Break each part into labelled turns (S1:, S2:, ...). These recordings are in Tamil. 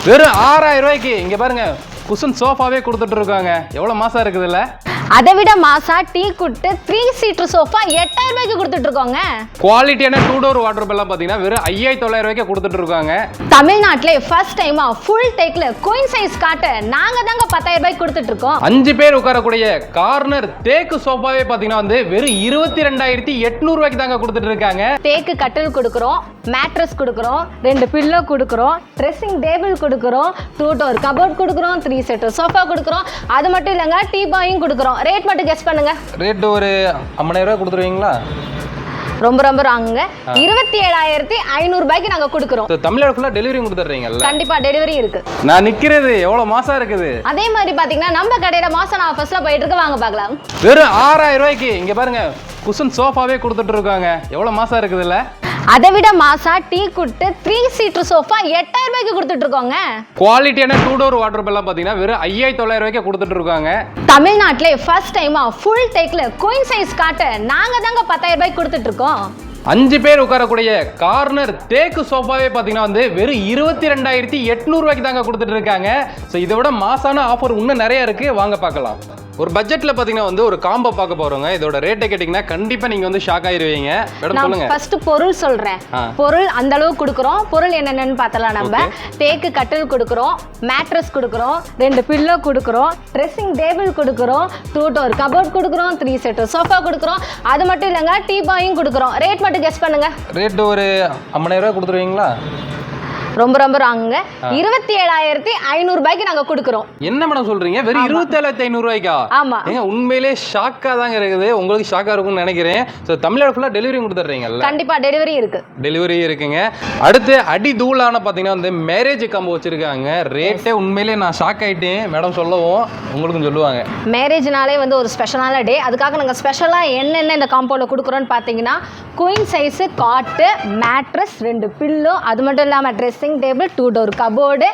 S1: வெறும் 6000 ரூபாய்க்கு இங்க பாருங்க குஷன் சோஃபாவே கொடுத்துட்டு இருக்காங்க. எவ்வளவு மாசம் இருக்குதுல்ல?
S2: அதை விட மாசா டீ குட்டு 3 சீட்டர் சோஃபா 8000 ரூபாய்க்கு கொடுத்துட்டு இருக்கோங்க.
S1: குவாலிட்டியான 2 டோர் வார்ட்ரோப் எல்லாம் பாத்தீங்கன்னா வெறும் 5900 ரூபாய்க்கு கொடுத்துட்டு இருக்காங்க.
S2: தமிழ்நாட்டிலே ஃபர்ஸ்ட் டைமா ஃபுல் டேக்ல குயின் சைஸ் காட்ட நாங்க தாங்க 10000 ரூபாய்க்கு கொடுத்துட்டு இருக்கோம்.
S1: 5 பேர் உட்காரக்கூடிய கார்னர் தேக்கு சோஃபாவே பாத்தீங்கன்னா வந்து வெறும் 22800 ரூபாய்க்கு தாங்க கொடுத்துட்டு இருக்காங்க.
S2: தேக்கு கட்டில் கொடுக்குறோம், மேட்ரஸ் கொடுக்குறோம், 2 பில்லோ கொடுக்குறோம், ட்ரெஸ்ஸிங் டேபிள் கொடுக்குறோம், 2 டோர் கபோர்ட் கொடுக்குறோம், 3 சீட்டர் சோஃபா கொடுக்குறோம். அது மட்டும் இல்லைங்க டீ பாயும் கொடுக்குறோம். ரேட் மட்டும் கெஸ் பண்ணுங்க.
S1: ரேட் ஒரு 50000 ரூபாய் கொடுத்துருவீங்களா?
S2: ரொம்ப ராங்குங்க. 27500 ரூபாய்க்கு நாங்க கொடுக்குறோம்.
S1: தமிழ்நாடு ஃபுல்லா டெலிவரி கொடுத்துறீங்கல்ல?
S2: கண்டிப்பா டெலிவரி இருக்கு.
S1: நான் நிக்கிறது எவ்வளவு மாசம் இருக்குது.
S2: அதே மாதிரி பாத்தீங்கன்னா நம்ம கடையில மாசம் ஆஃபர்ஸ்ல போயிட்டு இருக்கு, வாங்க பார்க்கலாம்.
S1: வெறும் 6000 ரூபாய்க்கு இங்க பாருங்க குஷன் சோஃபாவே கொடுத்துட்டு இருக்காங்க. எவ்வளவு மாசம் இருக்குதுல்ல?
S2: அதை விட மாசா டீ குட்டு 3 சீட்டர் சோஃபா 8000 ரூபாய்க்கு கொடுத்துட்டு இருக்கோங்க.
S1: குவாலிட்டியான 2 டோர் வார்ட்ரோப் எல்லாம் பாத்தீங்கன்னா வெறும் 5900 ரூபாய்க்கு கொடுத்துட்டு இருக்காங்க.
S2: தமிழ்நாட்டிலே ஃபர்ஸ்ட் டைமா ஃபுல் டேக்ல குயின் சைஸ் காட்ட நாங்க தாங்க 10000 ரூபாய்க்கு கொடுத்துட்டு இருக்கோம்.
S1: 5 பேர் உட்காரக்கூடிய கார்னர் தேக்கு சோஃபாவே பாத்தீங்கன்னா வந்து வெறும் 22800 ரூபாய்க்கு தாங்க கொடுத்துட்டு இருக்காங்க. ஸோ இதை விட மாசான ஆஃபர் இன்னும் நிறைய இருக்கு, வாங்க பார்க்கலாம். ஒரு பட்ஜெட்ல பாத்தீங்கன்னா வந்து ஒரு காம்போ பார்க்க போறோங்க. இதோட ரேட்டை கேட்டீங்கன்னா கண்டிப்பா நீங்க வந்து ஷாக் ஆயிருவீங்க. மேடம் சொல்லுங்க.
S2: ஃபர்ஸ்ட் பொருள் சொல்றேன். பொருள் அந்த அளவு கொடுக்குறோம். பொருள் என்னென்னு பார்த்தலாம். நம்ம தேக்கு கட்டில் கொடுக்குறோம், மேட்ரஸ் கொடுக்குறோம், 2 பில்லோ கொடுக்குறோம், ட்ரெஸ்ஸிங் டேபிள் கொடுக்குறோம், 2 டோர் கபோர்ட் கொடுக்குறோம், 3 சீட்டர் சோஃபா கொடுக்குறோம். அது மட்டும் இல்லைங்க டீ பாயும் கொடுக்குறோம். ரேட் மட்டும் கெஸ் பண்ணுங்க.
S1: ரேட் ஒரு 50000 ரூபாய் கொடுத்துருவீங்களா?
S2: ரொம்ப ராங்குங்க. 27500 ரூபாய்க்கு நாங்க கொடுக்குறோம்.
S1: என்ன மேடம் சொல்றீங்க? வெறும் 27500 ரூபாய்க்கா?
S2: ஆமா.
S1: ஏங்க உண்மையிலே ஷாக்கா தாங்க இருக்குது. உங்களுக்கு ஷாக்கா இருக்கும்னு நினைக்கிறேன். ஸோ தமிழ்நாடு ஃபுல்லா டெலிவரி கொடுத்துட்றீங்கல்ல?
S2: கண்டிப்பா டெலிவரி இருக்கு.
S1: டெலிவரி இருக்குங்க. அடுத்து அடி தூளான பாத்தீங்கன்னா வந்து மேரேஜ் காம்போ வச்சிருக்காங்க. ரேட்டே உண்மையிலே நான் ஷாக் ஆயிட்டேன். மேடம் சொல்லவும் உங்களுக்கும் சொல்லுவாங்க.
S2: மேரேஜ்னாலே வந்து ஒரு ஸ்பெஷலான டே. அதுக்காக நாங்கள் ஸ்பெஷலாக என்னென்ன இந்த காம்போவில் கொடுக்குறோன்னு பார்த்தீங்கன்னா குயின் சைஸு காட்டு, மேட்ரஸ், 2 பில்லோ, அது மட்டும் இல்லாமல் dressing table, 2 door cupboard,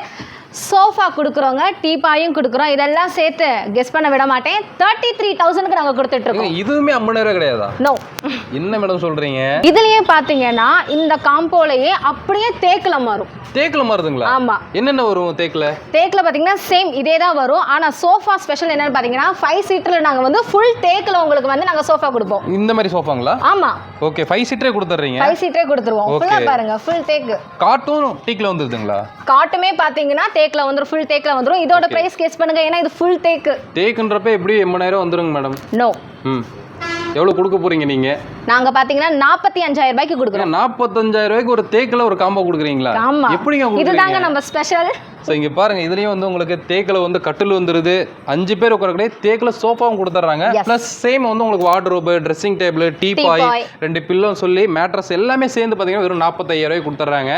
S2: sofa கொடுக்குறோங்க, டீபாயும் கொடுக்குறோம். இதெல்லாம் சேர்த்து கெஸ் பண்ண விட மாட்டேன். 33000க்கு நாங்கள் கொடுத்துட்டு இருக்கோம்.
S1: இதுவுமே 50000 கிடையாதா?
S2: நோ.
S1: என்ன மேடம் சொல்றீங்க?
S2: இதுலயே பாத்தீங்கன்னா இந்த காம்போலயே அப்படியே தேக்குல மாறும்.
S1: தேக்குல மாறுதுங்களா?
S2: ஆமா.
S1: என்னென்ன வரும் தேக்குல?
S2: தேக்குல பாத்தீங்கன்னா சேம் இதே தான் வரும். ஆனா சோஃபா ஸ்பெஷல் என்னன்னு பாத்தீங்கன்னா 5 சீட்டர்ல நாங்க வந்து ஃபுல் தேக்குல உங்களுக்கு வந்து நாங்க சோஃபா கொடுப்போம்.
S1: இந்த மாதிரி சோஃபாங்களா?
S2: ஆமா.
S1: ஓகே, 5 சீட்டரே கொடுத்துறீங்க.
S2: 5 சீட்டரே கொடுத்துருவோம். ஃபுல்லா பாருங்க, ஃபுல் தேக்கு.
S1: காட்டும் டீக்ல வந்துருதுங்களா?
S2: காட்டுமே பாத்தீங்கன்னா தேக்குல வந்துரும், ஃபுல் தேக்குல வந்துரும். இதோட பிரைஸ் கெஸ் பண்ணுங்க, ஏன்னா இது ஃபுல் தேக்கு.
S1: தேக்குன்றப்ப எப்படி 80000 வந்துருங்க மேடம்?
S2: நோ.
S1: எவ்வளவு கொடுக்க போறீங்க நீங்க?
S2: நாங்க பாத்தீங்கன்னா 45000 ரூபாய்க்கு கொடுக்குறோம்.
S1: 45000 ரூபாய்க்கு ஒரு தேக்குல ஒரு காம்போ கொடுக்குறீங்களா?
S2: ஆமா.
S1: எப்படிங்க கொடுக்குறீங்க?
S2: இதுதாங்க நம்ம ஸ்பெஷல்.
S1: ஸோ இங்கே பாருங்க, இதுலேயும் வந்து உங்களுக்கு தேக்கில் வந்து கட்டில் வந்துருது. 5 பேர் உட்காரக்கூடிய தேக்கில் சோஃபாவும் கொடுத்துட்றாங்க. ப்ளஸ் சேம் வந்து உங்களுக்கு wardrobe, dressing table, tea boy, 2 pillow சொல்லி மேட்ரஸ் எல்லாமே சேர்ந்து பார்த்தீங்கன்னா வெறும் 45000 ரூபாய்க்கு கொடுத்துட்றாங்க.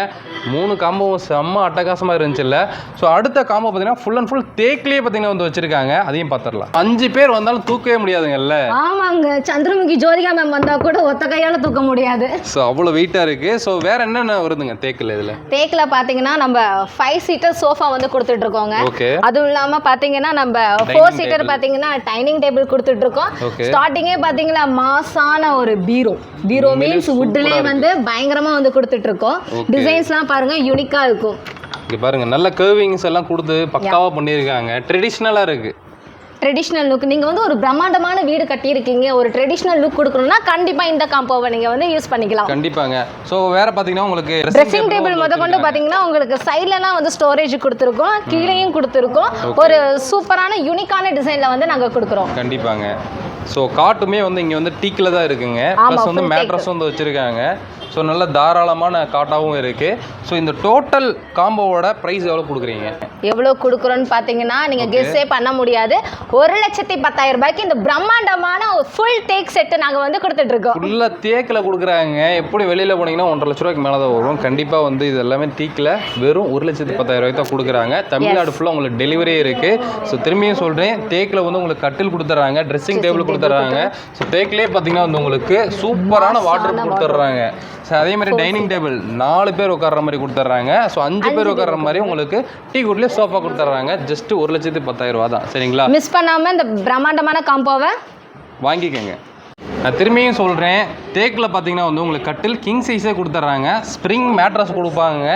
S1: 3 காம்போவும் செம்ம அட்டகாசமாக இருந்துச்சுல்ல. ஸோ அடுத்த காம்போ பார்த்தீங்கன்னா ஃபுல் அண்ட் ஃபுல் தேக்கிலேயே பார்த்தீங்கன்னா வந்து வச்சிருக்காங்க. அதையும் பார்த்துடலாம். 5 பேர் வந்தாலும் தூக்கவே முடியாதுங்கல்ல?
S2: ஆமாங்க, சந்திரமுகி ஜோதிகா மேம் வந்தா கூட ஒத்த கையால தூக்க முடியாது.
S1: ஸோ அவ்வளோ வெயிட்டாக இருக்கு. ஸோ வேற என்னென்ன வருதுங்க தேக்கில்? இதில்
S2: தேக்கில் பார்த்தீங்கன்னா நம்ம 5 சீட்டர் சோஃபா வந்து கொடுத்துட்டு இருக்கோங்க. அதுவும் இல்லாம பாத்தீங்கன்னா நம்ம 4 சீட்டர் பாத்தீங்கன்னா டைனிங் டேபிள் கொடுத்துட்டு இருக்கோம். ஸ்டார்டிங்கே பாத்தீங்கன்னா மாசான ஒரு பீரோ மீன்ஸ் வுட்லயே வந்து பயங்கரமா வந்து கொடுத்துட்டு இருக்கோம். டிசைன்ஸ்லாம் பாருங்க யூனிக்கா இருக்கும்.
S1: இங்க பாருங்க, நல்ல கர்விங்ஸ் எல்லாம் கொடுத்து பக்காவா பண்ணிருக்காங்க. ட்ரெடிஷனலா இருக்கு.
S2: Traditional look. நீங்கள் வந்து ஒரு பிரம்மாண்டமான வீடு கட்டியிருக்கீங்க, ஒரு ட்ரெடிஷ்னல் லுக் கொடுக்கணும்னா கண்டிப்பாக இந்த காம்போவை நீங்கள் வந்து யூஸ் பண்ணிக்கலாம்.
S1: கண்டிப்பாங்க. ஸோ வேற பார்த்தீங்கன்னா உங்களுக்கு
S2: ட்ரெஸ்ஸிங் டேபிள் முதற்கொண்டு பார்த்தீங்கன்னா உங்களுக்கு சைட்லலாம் வந்து ஸ்டோரேஜ் கொடுத்துருக்கோம், கீழேயும் கொடுத்துருக்கோம். ஒரு சூப்பரான யூனிக்கான டிசைனில் வந்து நாங்கள் கொடுக்குறோம்.
S1: கண்டிப்பாங்க. ஸோ காட்டுமே வந்து இங்கே வந்து டீக்கில் தான் இருக்குங்க. ப்ளஸ் வந்து மேட்ரஸ் வந்து வச்சுருக்காங்க. ஸோ நல்ல தாராளமான காட்டாகவும் இருக்குது. ஸோ இந்த டோட்டல் காம்போவோட ப்ரைஸ் எவ்வளோ கொடுக்குறீங்க?
S2: எவ்வளோ கொடுக்குறோன்னு பார்த்தீங்கன்னா நீங்கள் கெஸ்ஸே பண்ண முடியாது. 1,10,000 ரூபாய்க்கு இந்த பிரம்மாண்டமான ஃபுல் தேக் செட்டு நாங்கள் வந்து கொடுத்துட்ருக்கோம்.
S1: ஃபுல்லாக தேக்கில் கொடுக்குறாங்க. எப்படி வெளியில் போனீங்கன்னா 1,50,000 ரூபாய்க்கு மேலே தான் வரும். கண்டிப்பாக வந்து இது எல்லாமே டீக்கில் வெறும் 1,10,000 ரூபாய்க்கு தான் கொடுக்குறாங்க. தமிழ்நாடு ஃபுல்லாக உங்களுக்கு டெலிவரி இருக்குது. ஸோ திரும்பியும் சொல்கிறேன், தேக்கில் வந்து உங்களுக்கு கட்டில் கொடுத்துட்றாங்க, ட்ரெஸ்ஸிங் டேபிள் கொடுத்துட்றாங்க. ஸோ தேக்கிலே பார்த்தீங்கன்னா வந்து உங்களுக்கு சூப்பரான வாட்டர் கொடுத்துட்றாங்க. அதே மாதிரி டைனிங் டேபிள் 4 பேர் உட்கார்ற மாதிரி கொடுத்துட்றாங்க. ஸோ 5 பேர் உட்கார்ற மாதிரி உங்களுக்கு டீ குட்லேயே சோஃபா கொடுத்துட்றாங்க. ஜஸ்ட் 1,10,000 ரூபா தான். சரிங்களா?
S2: மிஸ் பண்ணாமல் இந்த பிரம்மாண்டமான காம்போவை
S1: வாங்கிக்கோங்க. நான் திரும்பியும் சொல்கிறேன், தேக்கில் பார்த்தீங்கன்னா வந்து உங்களுக்கு கட்டில் கிங் சைஸே கொடுத்துட்றாங்க, ஸ்ப்ரிங் மேட்ரஸ் கொடுப்பாங்க.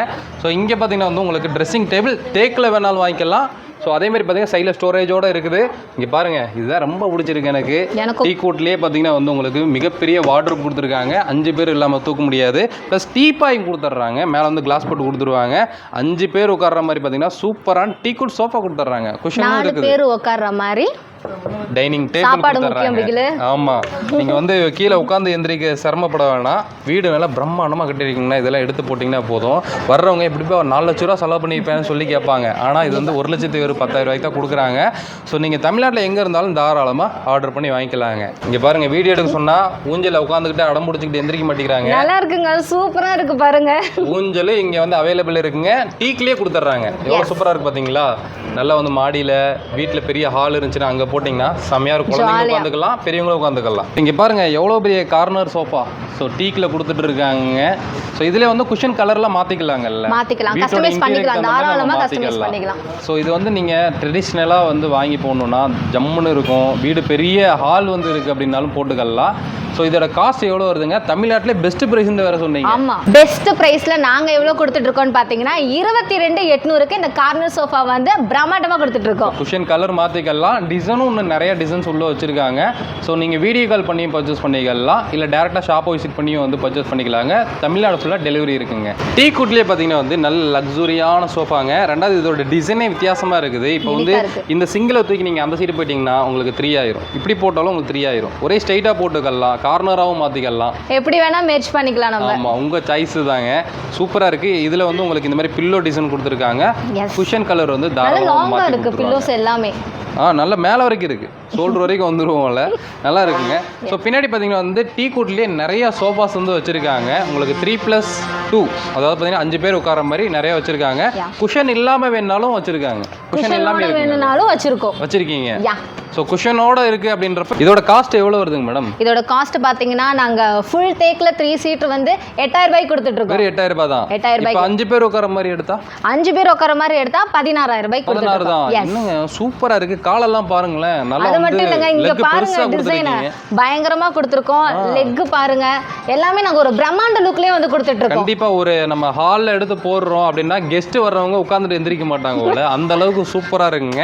S1: ஸோ இங்கே பார்த்தீங்கன்னா வந்து உங்களுக்கு ட்ரெஸ்ஸிங் டேபிள் தேக்கில் வேணாலும் வாங்கிக்கலாம். ஸோ அதேமாதிரி பார்த்தீங்கன்னா சைடில் ஸ்டோரேஜோடு இருக்குது. இங்கே பாருங்கள், இதுதான் ரொம்ப பிடிச்சிருக்கு எனக்கு. டீ கூட்லேயே பார்த்தீங்கன்னா வந்து உங்களுக்கு மிகப்பெரிய வார்ட்ரோப் கொடுத்துருக்காங்க, 5 பேர் இல்லாமல் தூக்க முடியாது. ப்ளஸ் டீப்பாயும் கொடுத்துட்றாங்க, மேலே வந்து கிளாஸ் போட்டு கொடுத்துருவாங்க. 5 பேர் உட்கார்ற மாதிரி பார்த்தீங்கன்னா சூப்பரான டீ கூட் சோஃபா கொடுத்துட்றாங்க. குஷனும் இருக்குது,
S2: 4 பேர் உட்கார்ற மாதிரி
S1: டைனிங் டேபிள் கொடுத்துட்றாங்க. ஆமாம், நீங்கள் வந்து கீழே உட்காந்து எந்திரிக்க சிரமப்பட வேணாம். வீடு நல்லா பிரம்மாண்டமாக கட்டிருக்கீங்கன்னா இதெல்லாம் எடுத்து போட்டிங்கன்னா போதும். வர்றவங்க எப்படிப்பா 4 லட்ச ரூபா செலவு பண்ணியிருப்பேன்னு சொல்லி கேட்பாங்க. ஆனால் இது வந்து 1,10,000 ரூபாய்க்கு தான் கொடுக்குறாங்க. ஸோ நீங்கள் தமிழ்நாட்டில் எங்கே இருந்தாலும் தாராளமாக ஆர்டர் பண்ணி வாங்கிக்கலாங்க. இங்கே பாருங்கள், வீடியோ எடுக்க சொன்னால் ஊஞ்சலில் உட்காந்துக்கிட்டு அடம் பிடிச்சிக்கிட்டு எந்திரிக்க மாட்டேங்கிறாங்க.
S2: நல்லா இருக்குங்க, சூப்பராக இருக்குது பாருங்க.
S1: ஊஞ்சல் இங்கே வந்து அவைலபிள் இருக்குங்க, டீக்லேயே கொடுத்துட்றாங்க. எவ்வளோ சூப்பராக இருக்குது பார்த்தீங்களா. நல்லா வந்து மாடியில் வீட்டில் பெரிய ஹால் இருந்துச்சுன்னா அங்கே போட்டிங்கன்னா செம்மையாக இருக்கும். குழந்தைங்க உட்காந்துக்கலாம், பெரியவங்களும் உட்காந்துக்கலாம். இங்கே பாருங்கள் எவ்வளோ பெரிய கார்னர் சோஃபா. ஸோ டீக்கில் கொடுத்துட்டு இருக்காங்க. ஸோ இதில் வந்து குஷன் கலர்லாம் மாற்றிக்கலாங்கல்ல,
S2: மாற்றிக்கலாம்.
S1: ஸோ இது வந்து நீங்கள் ட்ரெடிஷ்னலாக வந்து வாங்கி போடணுன்னா ஜம்முன்னு இருக்கும். வீடு பெரிய ஹால் வந்து இருக்குது அப்படின்னாலும் போட்டுக்கலாம். ஸோ இதோட காஸ்ட் எவ்வளோ வருதுங்க? தமிழ்நாட்டிலே பெஸ்ட் ப்ரைஸ்ன்னு வேறு சொன்னீங்க.
S2: ஆமாம், பெஸ்ட் ப்ரைஸில் நாங்கள் எவ்வளோ கொடுத்துட்ருக்கோன்னு பார்த்தீங்கன்னா 22,800க்கு இந்த கார்னர் சோஃபா வந்து பிரம்மாண்டமாக கொடுத்துட்ருக்கோம்.
S1: குஷன் கலர் மாற்றிக்கலாம், டிசைனும் இன்னும் நிறைய டிசைன்ஸ் உள்ள வச்சுருக்காங்க. ஸோ நீங்கள் வீடியோ கால் பண்ணி பர்ச்சேஸ் பண்ணிக்கலாம், இல்லை டேரெக்டாக ஷாப்பை விசிட் பண்ணியும் வந்து பர்ச்சேஸ் பண்ணிக்கலாங்க. தமிழ்நாடு ஃபுல்லாக டெலிவரி இருக்குங்க. டீ கூட்லேயே பார்த்தீங்கன்னா வந்து நல்ல லக்ஸுரியான சோஃபாங்க. ரெண்டாவது இதோட டிசைனே வித்தியாசமாக இருக்குது. இப்போ வந்து இந்த சிங்கிளை தூக்கி நீங்கள் அந்த சைடு போயிட்டீங்கன்னா உங்களுக்கு 3 ஆயிரும். இப்படி போட்டாலும் உங்களுக்கு 3 ஆயிரும். ஒரே ஸ்ட்ரைட்டாக போட்டுக்கலாம், கார்னராகவும் மாற்றிக்கலாம்,
S2: எப்படி வேணால் மேட்ச் பண்ணிக்கலாம் நம்ம.
S1: ஆமாம், உங்கள் சாய்ஸு தாங்க. சூப்பராக இருக்குது. இதில் வந்து உங்களுக்கு இந்த மாதிரி பில்லோ டிசைன் கொடுத்துருக்காங்க. குஷன் கலர் வந்து தாராளமாக
S2: இருக்குது. பில்லோஸ் எல்லாமே
S1: நல்ல மேலே வரைக்கும் இருக்குது, ஷோல்டர் வரைக்கும் வந்துருவோம்ல, நல்லா இருக்குங்க. ஸோ பின்னாடி பார்த்தீங்கன்னா வந்து டீ கூட்லேயே நிறையா சோஃபாஸ் வந்து வச்சுருக்காங்க. உங்களுக்கு 3+2, அதாவது பார்த்தீங்கன்னா 5 பேர் உட்கார மாதிரி நிறைய வச்சுருக்காங்க. குஷன் இல்லாமல் வேணாலும் வச்சுருக்காங்க. குஷன் இல்லாமல்
S2: வேணும்னாலும் வச்சுருக்கீங்க.
S1: ஸோ குஷனோட இருக்குது அப்படின்றப்ப இதோட காஸ்ட் எவ்வளோ வருதுங்க மேடம்?
S2: இதோட காஸ்ட் பார்த்தீங்கன்னா நாங்கள் ஃபுல் தேக்கில் 3 சீட் வந்து 8,000 ரூபாய்க்கு கொடுத்துட்ருக்கோம்.
S1: 8,000 ரூபாய் தான்.
S2: 8,000 ரூபாய்.
S1: 5 பேர் உட்கார மாதிரி எடுத்தா
S2: 5 பேர் உட்கார மாதிரி எடுத்தா 16,000 ரூபாய்க்கு
S1: 16 தான். என்னங்க சூப்பராக இருக்குது. காலெல்லாம் பாருங்களேன், நல்லா
S2: அது மட்டும் இல்லைங்க, இங்கே பாருங்க டிசைனை பயங்கரமாக கொடுத்துருக்கோம். லெக் பாருங்க, எல்லாமே நாங்கள் ஒரு பிரம்மாண்ட லுக்லேயே வந்து கொடுத்துட்ருக்கோம்.
S1: கண்டிப்பாக ஒரு நம்ம ஹாலில் எடுத்து போடுறோம் அப்படின்னா கெஸ்ட் வர்றவங்க உட்காந்துட்டு எந்திரிக்க மாட்டாங்க போல, அந்த அளவுக்கு சூப்பராக இருக்குங்க.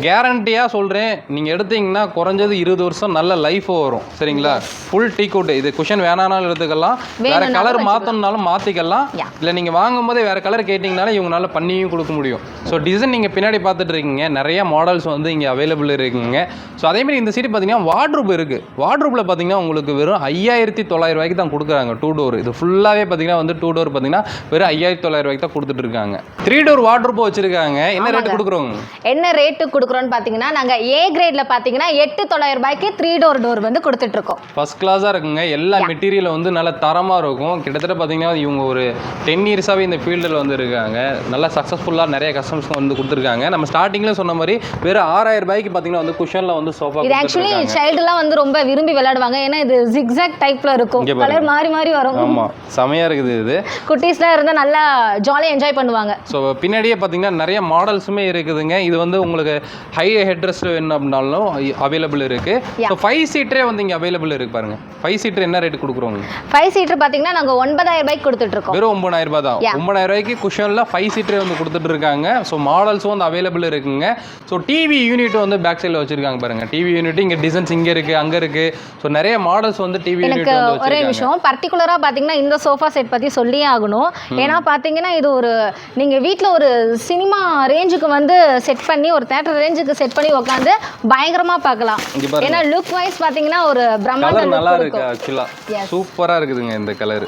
S1: கேரண்டியாக சொல்கிறேன், நீங்கள் எடுத்தீங்கன்னா குறைஞ்சது 20 வருஷம் நல்ல லைஃப் வரும். சரிங்களா? ஃபுல் டீ கூட். இது குஷன் வேணானாலும் எடுத்துக்கலாம், வேற கலர் மாற்றணும்னாலும் மாற்றிக்கலாம், இல்லை நீங்கள் வாங்கும் போதே வேற கலர் கேட்டிங்கனாலும் இவங்களால பண்ணியும் கொடுக்க முடியும். ஸோ டிசைன் நீங்கள் பின்னாடி பார்த்துட்டு இருக்கீங்க, நிறைய மாடல்ஸ் வந்து இங்கே அவைலபிள் இருக்குங்க. ஸோ அதேமாதிரி இந்த சீட் பார்த்தீங்கன்னா வார்ட்ரூப் இருக்குது. வார்ட்ரூப்பில் பார்த்தீங்கன்னா உங்களுக்கு வெறும் 5,900 ரூபாய்க்கு தான் கொடுக்குறாங்க. 2 டோர். இது ஃபுல்லாகவே பார்த்தீங்கன்னா வந்து 2 டோர் பார்த்தீங்கன்னா வெறும் 5,900 ரூபாய்க்கு தான் கொடுத்துட்டு இருக்காங்க. 3 டோர் வார்ட்ரூப் வச்சிருக்காங்க. என்ன ரேட் கொடுக்குறோங்க?
S2: என்ன ரேட்டு கொடுக்குறோன்னு பார்த்தீங்கன்னா நாங்கள் ஏ கிரேட்ல பார்த்தீங்கன்னா 8,900 ரூபாய்க்கு 3 டோர் வந்து கொடுத்துட்டு இருக்கோம்.
S1: ஃபர்ஸ்ட் கிளாஸாக இருக்குங்க. எல்லா மெட்டீரியல் வந்து நல்ல தரமாக இருக்கும். கிட்டத்தட்ட பார்த்தீங்கன்னா இவங்க ஒரு 10 இயர்ஸாகவே இந்த ஃபீல்டில் வந்து இருக்காங்க. நல்லா சக்ஸஸ்ஃபுல்லாக நிறைய கஸ்டமர்ஸ் வந்து கொடுத்துருக்காங்க. நம்ம ஸ்டார்டிங்கில் சொன்ன மாதிரி வெறும் 6,000 ரூபாய்க்கு பார்த்தீங்கன்னா வந்து குஷனில் வந்து சோஃபா.
S2: இது ஆக்சுவலி சைல்டுலாம் வந்து ரொம்ப விரும்பி விளையாடுவாங்க, ஏன்னா இது ஜிக்ஸாக் டைப்ல இருக்கும், கலர் மாறி மாறி வரும்.
S1: ஆமாம், செமையாக இருக்குது. இது குட்டீஸ்லாம்
S2: இருந்தால் நல்லா ஜாலியாக என்ஜாய் பண்ணுவாங்க.
S1: ஸோ பின்னாடியே பார்த்தீங்கன்னா நிறைய மாடல்ஸுமே இருக்குதுங்க. இது வந்து உங்களுக்கு ஹை ஹெட்ரெஸ்ட் வேணும் அப்படின்னாலும் அவைலபிள் இருக்கு. ஸோ 5 சீட்டரே வந்து இங்கே அவைலபிள் இருக்கு பாருங்க. 5 சீட்டர் என்ன ரேட் கொடுக்குறோங்க?
S2: 5 சீட்டர் பார்த்தீங்கன்னா நாங்கள் 9,000 ரூபாய்க்கு கொடுத்துட்டு இருக்கோம்.
S1: வெறும் 9,000 ரூபாய் தான். 9,000 ரூபாய்க்கு குஷனில் 5 சீட்டரே வந்து கொடுத்துட்டு இருக்காங்க. ஸோ மாடல்ஸும் வந்து அவைலபிள் இருக்குங்க. ஸோ டிவி யூனிட் வந்து பேக் சைடில் வச்சிருக்காங்க பாருங்க. டிவி யூனிட் இங்கே டிசைன்ஸ் இங்கே இருக்கு, அங்கே இருக்கு. ஸோ நிறைய மாடல்ஸ் வந்து டிவி யூனிட் வந்து வச்சிருக்காங்க. ஒரே விஷயம்
S2: பர்டிகுலராக பார்த்தீங்கன்னா இந்த சோஃபா செட் பற்றி சொல்லியே ஆகணும். ஏன்னா பார்த்தீங்கன்னா இது ஒரு நீங்கள் வீட்டில் ஒரு சினிமா ரேஞ்சுக்கு வந்து செட் பண்ணி, ஒரு தியேட்டர் ரேஞ்சுக்கு செட் பண்ணி உட்காந்து பயங்கரமாக பார்க்கலாம். ஏன்னா லுக் வைஸ் பார்த்தீங்கன்னா ஒரு பிரம்மாண்ட
S1: நல்லா இருக்கு. ஆக்சுவலா சூப்பரா இருக்குதுங்க இந்த கலர்.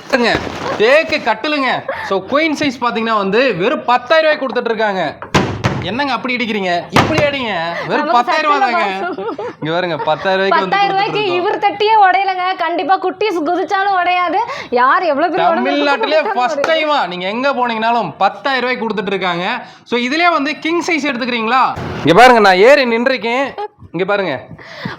S1: தேக்கு கட்டலுங்க. ஸோ குயின் சைஸ் பார்த்தீங்கன்னா வந்து வெறும் 10,000 ரூபாய்க்கு கொடுத்துட்டு இருக்காங்க. என்னங்க அப்படி அடிக்கிறீங்க? இப்படி அடிங்க. வெறும் 10,000 ரூபாய் தாங்க. இங்க பாருங்க 10,000 ரூபாய்க்கு
S2: இவர் தட்டியே உடையலங்க. கண்டிப்பா குட்டீஸ் குதிச்சாலும் உடையாது. யார் எவ்வளவு பேர்
S1: தமிழ்நாட்டிலே ஃபர்ஸ்ட் டைமா நீங்க எங்க போனீங்கனாலும் 10,000 ரூபாய்க்கு கொடுத்துட்டு இருக்காங்க. சோ இதுலயே வந்து கிங் சைஸ் எடுத்துக்கிறீங்களா? இங்க பாருங்க, நான் ஏறி நின்றுக்கேன். இங்க பாருங்க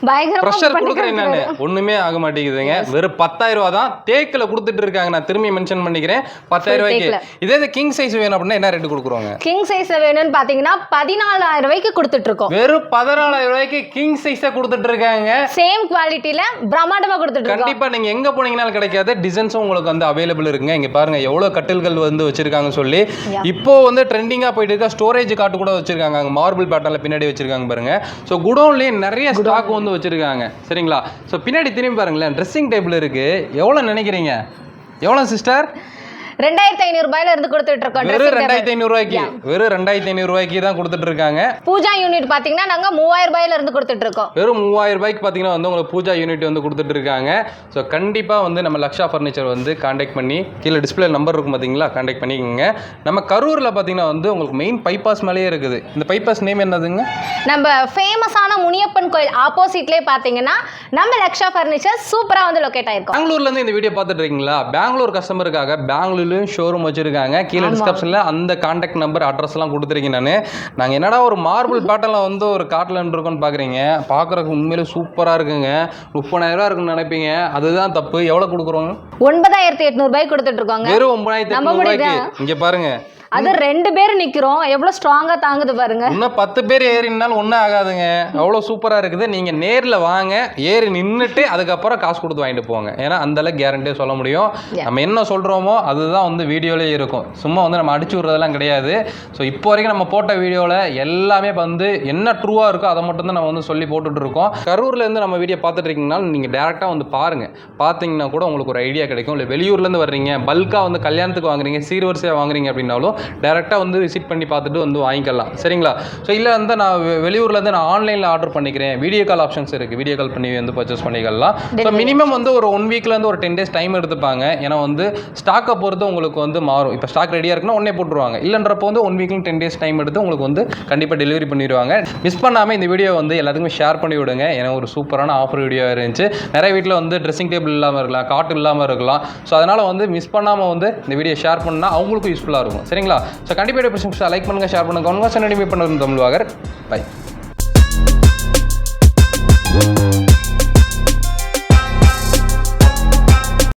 S2: பயங்கரமா
S1: ப்ரெஷர் கொடுக்குறேன் நான், ஒண்ணுமே ஆக மாட்டேங்குதுங்க. வெறும் 10,000 ரூபா தான் தேக்கில் கொடுத்துட்டு இருக்காங்க. நான் திரும்பி மென்ஷன் பண்ணிக்கிறேன், 10,000 ரூபாய்க்கு. இதே கிங் சைஸ் வேணும் அப்படின்னா என்ன ரேட்டு கொடுக்குறோங்க?
S2: கிங் சைஸ் வேணும்னு பாத்தீங்கன்னா 14,000 ரூபாய்க்கு கொடுத்துட்டு இருக்கோம்.
S1: வெறும் 14,000 ரூபாய்க்கு கிங் சைஸா கொடுத்துட்டு இருக்காங்க.
S2: சேம் குவாலிட்டில பிரம்மாண்டமா கொடுத்துட்டு இருக்கோம்.
S1: கண்டிப்பா நீங்க எங்க போனீங்கனாலும் கிடைக்காத டிசைன்ஸும் உங்களுக்கு வந்து அவைலபிள் இருக்குங்க. இங்க பாருங்க எவ்வளவு கட்டில்கள் வந்து வச்சிருக்காங்க சொல்லி. இப்போ வந்து ட்ரெண்டிங்கா போயிட்டு இருக்க ஸ்டோரேஜ் காட்டு கூட வச்சிருக்காங்க. மார்பிள் பேட்டர்ல பின்னாடி வச்சிருக்காங்க பாருங்க. ஸோ குடோன்லயே நிறைய ஸ்டாக் வந்து வச்சிருக்காங்க. சரிங்களா? ஸோ பின்னாடி திரும்பி பாருங்களேன், ட்ரெஸ்ஸிங் டேபிள் இருக்கு. எவ்வளோ நினைக்கிறீங்க? எவ்வளோ சிஸ்டர்?
S2: 2,500 ரூபாயில இருந்து கொடுத்துட்டு இருக்கோம்.
S1: வெறும் 2,500 ரூபாய்க்கு, வெறும் 2,500 ரூபாய்க்கு தான் கொடுத்துட்டு இருக்காங்க.
S2: பூஜா யூனிட் பாத்தீங்கன்னா நாங்க 3,000 ரூபாயில இருந்து கொடுத்துட்டு இருக்கோம்.
S1: வெறும் 3,000 ரூபாய்க்கு பாத்தீங்கன்னா வந்து உங்களுக்கு பூஜா யூனிட் வந்து கொடுத்துட்டு இருக்காங்க. ஸோ கண்டிப்பா வந்து நம்ம லக்ஷா ஃபர்னிச்சர் வந்து கான்டாக்ட் பண்ணி, கீழே டிஸ்பிளே நம்பர் இருக்கும் பாத்தீங்களா, கான்டாக்ட் பண்ணிக்கோங்க. நம்ம கரூர்ல பாத்தீங்கன்னா வந்து உங்களுக்கு மெயின் பைபாஸ் மேலேயே இருக்குது. இந்த பைபாஸ் நேம் என்னதுங்க? நம்ம
S2: ஃபேமஸான முனியப்பன் கோயில் ஆப்போசிட்லேயே பாத்தீங்கன்னா நம்ம லக்ஷா ஃபர்னிச்சர் சூப்பரா வந்து லொகேட் ஆயிருக்கும்.
S1: பெங்களூர்ல இருந்து இந்த வீடியோ பார்த்துட்டு இருக்கீங்களா? பெங்களூர் கஸ்டமருக்காக பெங்களூர்லயும் ஷோரூம் வச்சிருக்காங்க. கீழே டிஸ்கிரிப்ஷன்ல அந்த கான்டாக்ட் நம்பர் அட்ரஸ் எல்லாம் கொடுத்துருக்கேன். நாங்க என்னடா ஒரு மார்பிள் பேட்டர்ல வந்து ஒரு காட்லன்னு இருக்கோன்னு பாக்குறீங்க. பாக்குறதுக்கு உண்மையிலே சூப்பரா இருக்குங்க. 30,000 ரூபாய் இருக்குன்னு நினைப்பீங்க, அதுதான் தப்பு. எவ்வளவு கொடுக்குறோம்?
S2: 9,800 ரூபாய்க்கு கொடுத்துட்டு இருக்காங்க.
S1: வெறும் 9,800 ரூபாய்க்கு. இங்க பாருங்க,
S2: அது 2 பேர் நிக்கிறோம், எவ்வளவு ஸ்ட்ராங்கா தாங்குது பாருங்க.
S1: இன்னும் 10 பேர் ஏறினாலும் ஒன்றும் ஆகாதுங்க. அவ்வளோ சூப்பரா இருக்குது. நீங்க நேர்ல வாங்க, ஏறி நின்றுட்டு அதுக்கப்புறம் காசு கொடுத்து வாங்கிட்டு போங்க. ஏன்னா அந்த அளவுக்கு கேரண்டியா சொல்ல முடியும். நம்ம என்ன சொல்றோமோ அதுதான் வந்து வீடியோலேயே இருக்கும். சும்மா வந்து நம்ம அடிச்சு விடுறதெல்லாம் கிடையாது. ஸோ இப்போ வரைக்கும் நம்ம போட்ட வீடியோவில் எல்லாமே வந்து என்ன ட்ரூவா இருக்கோ அதை மட்டும் தான் நம்ம வந்து சொல்லி போட்டுட்டு இருக்கோம். கரூர்ல இருந்து நம்ம வீடியோ பார்த்துட்டு இருக்கீங்கனாலும் நீங்க டேரக்டா வந்து பாருங்க. பார்த்தீங்கன்னா கூட உங்களுக்கு ஒரு ஐடியா கிடைக்கும். இல்லை வெளியூர்ல இருந்து வர்றீங்க, பல்கா வந்து கல்யாணத்துக்கு வாங்குறீங்க, சீர்வரிசையா வாங்குறீங்க அப்படின்னாலும் டேரெக்டாக வந்து விசிட் பண்ணி பார்த்துட்டு வந்து வாங்கிக்கலாம். சரிங்களா? ஸோ இல்லை வந்து நான் வெளியூர்லேருந்து நான் ஆன்லைனில் ஆர்டர் பண்ணிக்கிறேன், வீடியோ கால் ஆப்ஷன்ஸ் இருக்குது, வீடியோ கால் பண்ணி வந்து பர்ச்சேஸ் பண்ணிக்கலாம். ஸோ மினிமம் வந்து ஒரு 1 வீக்லேருந்து ஒரு 10 days டைம் எடுத்துப்பாங்க. ஏன்னா வந்து ஸ்டாக்கை பொறுத்து உங்களுக்கு வந்து மாறும். இப்போ ஸ்டாக் ரெடியாக இருக்குன்னா உடனே போட்டுருவாங்க. இல்லைன்றப்போ வந்து 1 வீக்ல 10 days டைம் எடுத்து உங்களுக்கு வந்து கண்டிப்பாக டெலிவரி பண்ணிடுவாங்க. மிஸ் பண்ணாமல் இந்த வீடியோ வந்து எல்லாத்துக்குமே ஷேர் பண்ணி விடுங்க. ஏன்னா ஒரு சூப்பரான ஆஃபர் வீடியோ இருந்துச்சு. நிறைய வீட்டில் வந்து ட்ரெஸ்ஸிங் டேபிள் இல்லாமல் இருக்கலாம், காட்டு இல்லாமல் இருக்கலாம். ஸோ அதனால் வந்து மிஸ் பண்ணாமல் வந்து இந்த வீடியோ ஷேர் பண்ணால் அவங்களுக்கும் யூஸ்ஃபுல்லாக இருக்கும். சரிங்களா? ஸோ கண்டிப்பாக லைக் பண்ணுங்கள், ஷேர் பண்ணுங்கள். உங்கள் தமிழ் வாகர். பை.